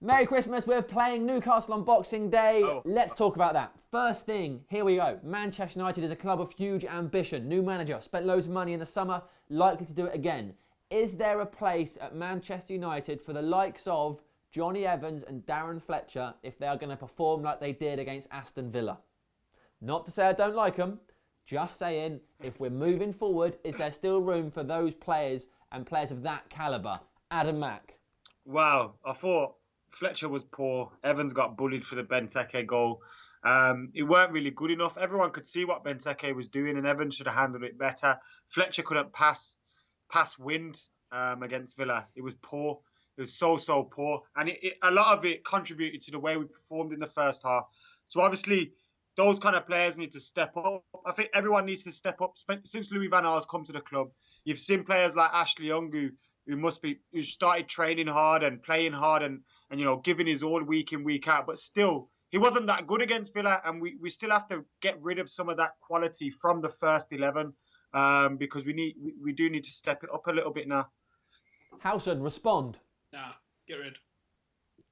Merry Christmas. We're playing Newcastle on Boxing Day. Oh. Let's talk about that. First thing, here we go. Manchester United is a club of huge ambition. New manager, spent loads of money in the summer, likely to do it again. Is there a place at Manchester United for the likes of Johnny Evans and Darren Fletcher if they are going to perform like they did against Aston Villa? Not to say I don't like them, just saying if we're moving forward, is there still room for those players and players of that calibre? Adam Mack. Wow, I thought Fletcher was poor. Evans got bullied for the Benteke goal. It weren't really good enough. Everyone could see what Benteke was doing, and Evans should have handled it better. Fletcher couldn't pass wind against Villa. It was poor. It was so poor, and a lot of it contributed to the way we performed in the first half. So obviously, those kind of players need to step up. I think everyone needs to step up. Since Louis van Gaal's come to the club, you've seen players like Ashley Young who started training hard and playing hard and giving his all week in, week out. But still, he wasn't that good against Villa, and we still have to get rid of some of that quality from the first 11 because we do need to step it up a little bit now. Howson, respond. Nah, get rid.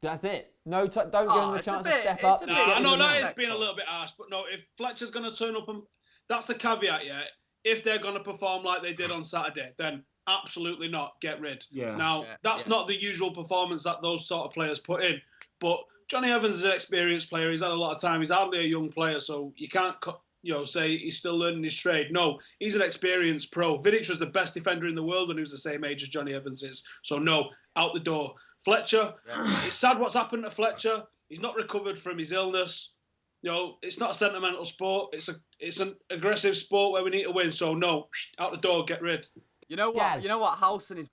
That's it. No, don't give him a chance to step up. I know that is being a little bit harsh, but no, if Fletcher's going to turn up, and that's the caveat, yeah. If they're going to perform like they did on Saturday, then absolutely not. Get rid. Yeah. Now, that's not the usual performance that those sort of players put in. But Johnny Evans is an experienced player. He's had a lot of time. He's hardly a young player, so you can't say he's still learning his trade. No, he's an experienced pro. Vidic was the best defender in the world when he was the same age as Johnny Evans is. So no, out the door. Fletcher, it's sad what's happened to Fletcher. He's not recovered from his illness. It's not a sentimental sport. It's an aggressive sport where we need to win. So no, out the door, get rid. You know what? Yes. You know what? Howson's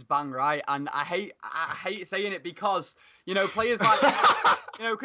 bang right, and I hate saying it because players like I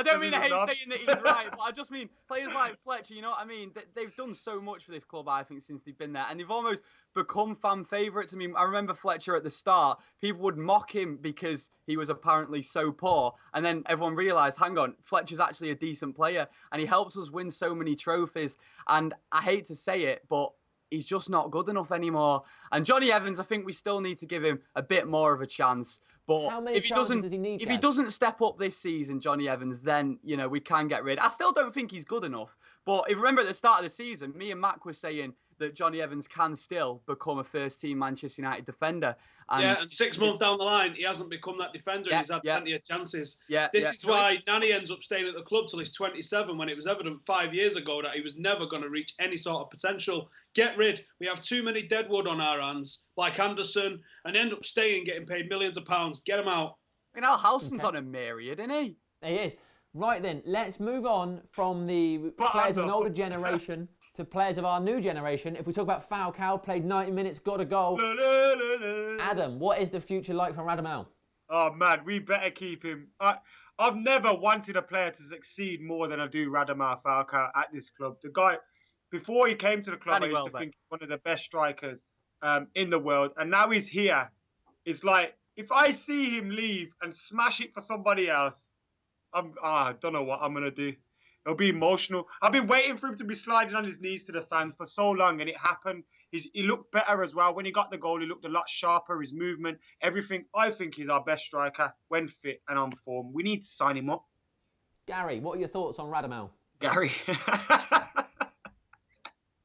don't mean I hate saying that he's right, but I just mean players like Fletcher. You know what I mean? They've done so much for this club, I think, since they've been there, and they've almost become fan favourites. I mean, I remember Fletcher at the start. People would mock him because he was apparently so poor, and then everyone realised, hang on, Fletcher's actually a decent player, and he helps us win so many trophies. And I hate to say it, but he's just not good enough anymore. And Johnny Evans, I think we still need to give him a bit more of a chance. But How many chances does he need, if he doesn't step up this season, Johnny Evans, then we can get rid. I still don't think he's good enough. But if you remember at the start of the season, me and Mac were saying that Johnny Evans can still become a first-team Manchester United defender. And 6 months down the line, he hasn't become that defender. He's had plenty of chances. This is why Nani ends up staying at the club till he's 27, when it was evident 5 years ago that he was never going to reach any sort of potential. Get rid. We have too many deadwood on our hands, like Anderson, and end up staying, getting paid millions of pounds. Get him out. Howson's on a myriad, isn't he? He is. Right then, let's move on from the players of an older generation to players of our new generation. If we talk about Falcao, played 90 minutes, got a goal. Adam, what is the future like for Radamel? Oh, man, we better keep him. I've never wanted a player to succeed more than I do Radamel Falcao at this club. The guy, before he came to the club, I used to think he's one of the best strikers in the world. And now he's here. It's like, if I see him leave and smash it for somebody else, I don't know what I'm going to do. It'll be emotional. I've been waiting for him to be sliding on his knees to the fans for so long, and it happened. He looked better as well. When he got the goal, he looked a lot sharper, his movement, everything. I think he's our best striker when fit and on form. We need to sign him up. Gary, what are your thoughts on Radamel? Gary.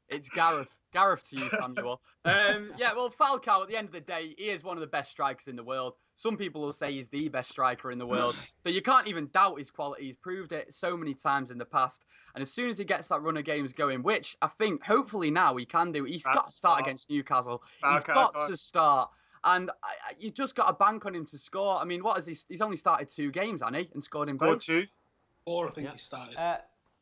It's Gareth. Gareth to you, Samuel. Well, Falcao, at the end of the day, he is one of the best strikers in the world. Some people will say he's the best striker in the world. So you can't even doubt his quality. He's proved it so many times in the past. And as soon as he gets that run of games going, which I think hopefully now he can do, he's got to start against Newcastle. He's got to start. And you just got to bank on him to score. I mean, what is he? He's only started 2 games, hasn't he? And scored in both. 2. 4, I think he started.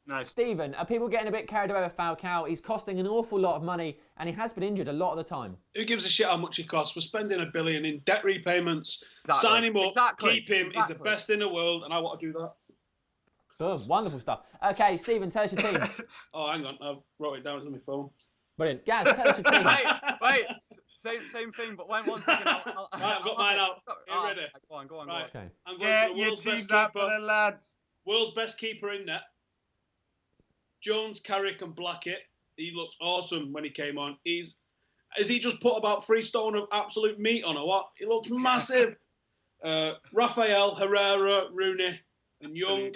Nice. Stephen, are people getting a bit carried away with Falcao? He's costing an awful lot of money, and he has been injured a lot of the time. Who gives a shit how much he costs? We're spending $1 billion in debt repayments. Sign him up, keep him. He's the best in the world, and I want to do that. Boom, wonderful stuff. Okay, Stephen, tell us your team. Oh, hang on, I wrote it down on my phone. Brilliant. Gaz, tell us your team. Wait. Same thing, but one second. Right, I've got mine out. Get ready. Go on. Right. Okay. I'm going for the your world's best team's out for keeper. the lads. World's best keeper in net. Jones, Carrick and Blackett. He looks awesome when he came on. Has he just put about 3 stone of absolute meat on or what? He looks massive. Raphael, Herrera, Rooney, and Young.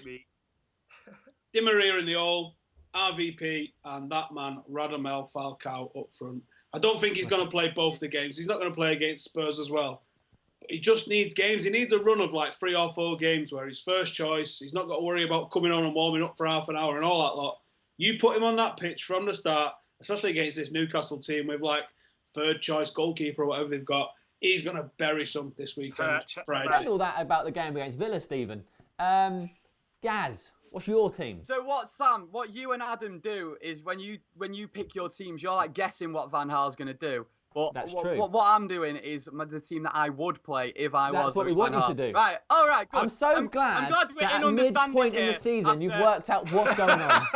Di Maria in the all, RVP, and that man, Radamel Falcao up front. I don't think he's going to play both the games. He's not going to play against Spurs as well. But he just needs games. He needs a run of like 3 or 4 games where he's first choice. He's not got to worry about coming on and warming up for half an hour and all that lot. You put him on that pitch from the start, especially against this Newcastle team with like third choice goalkeeper or whatever they've got. He's going to bury some this weekend. Friday. Said all that about the game against Villa, Stephen. Gaz, what's your team? So what you and Adam do is when you pick your teams, you're like guessing what Van Gaal's going to do. But That's true. What I'm doing is the team that I would play if I was. That's what we want you to do. Right. All right. Good. I'm so glad I'm glad we're that in at understanding midpoint in the season you've worked out what's going on.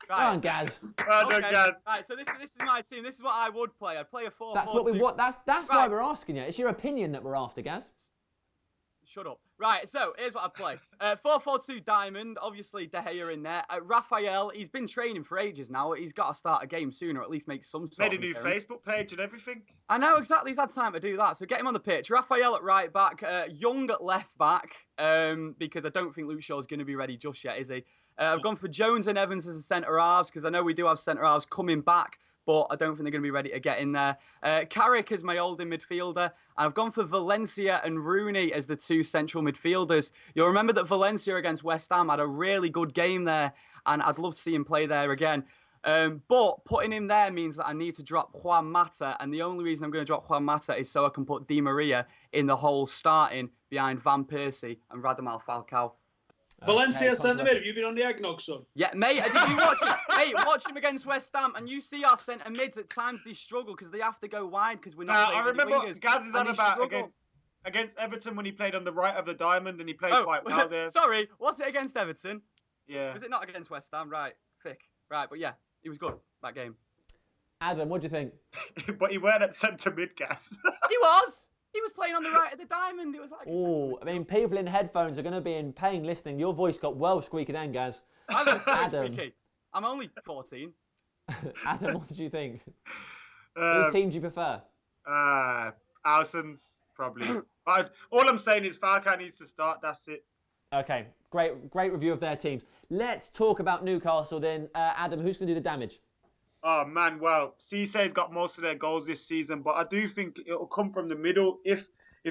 Go on, Gaz. Okay. Right. So this is my team. This is what I would play. I'd play a 4-4-2. That's what we want. That's why we're asking you. It's your opinion that we're after, Gaz. Shut up. Right, so here's what I play. 4-4-2 diamond, obviously De Gea in there. Raphael, he's been training for ages now. He's got to start a game soon or at least make some sort Made a of new appearance. Facebook page and everything. I know, exactly. He's had time to do that. So get him on the pitch. Raphael at right back. Young at left back because I don't think Luke Shaw's going to be ready just yet, is he? I've gone for Jones and Evans as the centre-halves because I know we do have centre-halves coming back, but I don't think they're going to be ready to get in there. Carrick is my holding midfielder. And I've gone for Valencia and Rooney as the 2 central midfielders. You'll remember that Valencia against West Ham had a really good game there, and I'd love to see him play there again. But putting him there means that I need to drop Juan Mata, and the only reason I'm going to drop Juan Mata is so I can put Di Maria in the hole starting behind Van Persie and Radamel Falcao. Valencia centre mid. Have you been on the eggnog, son? Yeah, mate. Did you watch him? Mate, watch him against West Ham, and you see our centre mids at times they struggle because they have to go wide because we're not. I remember wingers, Gaz is on about against Everton when he played on the right of the diamond and he played quite well there. Sorry, was it against Everton? Yeah. Was it not against West Ham? Right, thick. Right, but yeah, he was good that game. Adam, what do you think? But he weren't at centre mid, Gaz. He was. He was playing on the right of the diamond. It was like. Oh, I mean, people in headphones are going to be in pain listening. Your voice got well squeaky then, Gaz. I was so squeaky. I'm only 14. Adam, what did you think? Whose team do you prefer? Allison's probably. All I'm saying is Falcao needs to start. That's it. Okay, great review of their teams. Let's talk about Newcastle then. Adam, who's going to do the damage? Oh man, well, Cissé's got most of their goals this season, but I do think it'll come from the middle. If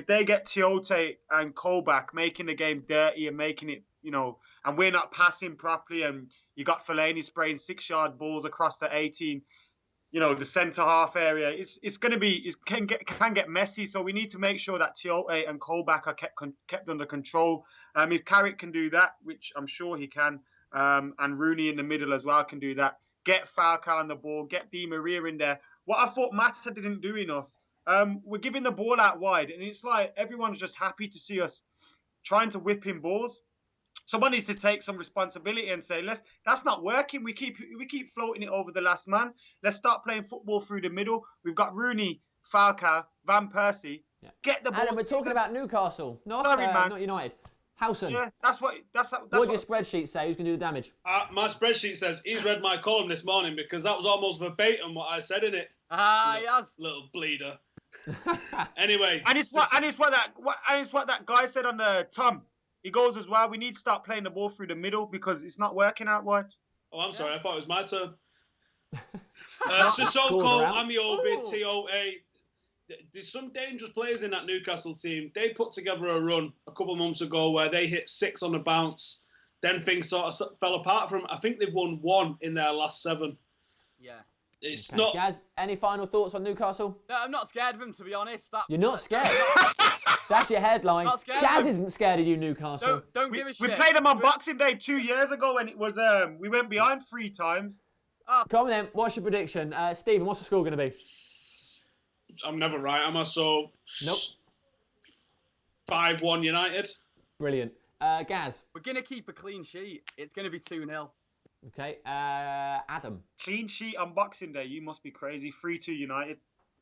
they get Tiote and Colback making the game dirty and making it, and we're not passing properly, and you got Fellaini spraying 6-yard balls across the 18, the centre half area, it's going to be it can get messy. So we need to make sure that Tiote and Colback are kept under control. If Carrick can do that, which I'm sure he can, and Rooney in the middle as well can do that. Get Falcao on the ball, get Di Maria in there. What I thought Mata didn't do enough. We're giving the ball out wide, and it's like everyone's just happy to see us trying to whip in balls. Someone needs to take some responsibility and say, that's not working. We keep floating it over the last man. Let's start playing football through the middle. We've got Rooney, Falcao, Van Persie. Yeah. Get the ball. Adam, we're talking about Newcastle, not United. Howson. Yeah, that's what what your spreadsheet say? Who's going to do the damage? My spreadsheet says he's read my column this morning because that was almost verbatim what I said in it. Yes. Little bleeder. Anyway. And it's what that guy said on the Tom. He goes as well. We need to start playing the ball through the middle because it's not working out wide. Oh, I'm sorry. I thought it was my turn. Sissoko, Amiobi, Tiote. There's some dangerous players in that Newcastle team. They put together a run a couple of months ago where they hit 6 on the bounce. Then things sort of fell apart from them. I think they've won 1 in their last 7. Yeah. It's not. Gaz, any final thoughts on Newcastle? No, I'm not scared of him, to be honest. You're not scared? That's your headline. Not scared Gaz isn't scared of you, Newcastle. Don't give a shit. We played them on Boxing Day 2 years ago when it was we went behind 3 times. Come on then, what's your prediction? Stephen, what's the score going to be? I'm never right, am I? So nope. 5-1 United. Brilliant. Gaz? We're going to keep a clean sheet. It's going to be 2-0. Okay. Adam? Clean sheet on Boxing Day. You must be crazy. 3-2 United.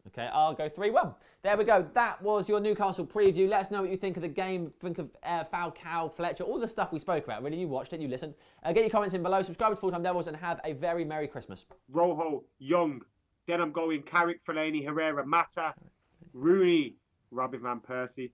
Okay, I'll go 3-1. There we go. That was your Newcastle preview. Let us know what you think of the game. Think of Falcao, Fletcher, all the stuff we spoke about. Really, you watched it, you listened. Get your comments in below. Subscribe to Full Time Devils and have a very Merry Christmas. Rojo, Young. Then I'm going Carrick, Fellaini, Herrera, Mata, Rooney, Robbie Van Persie.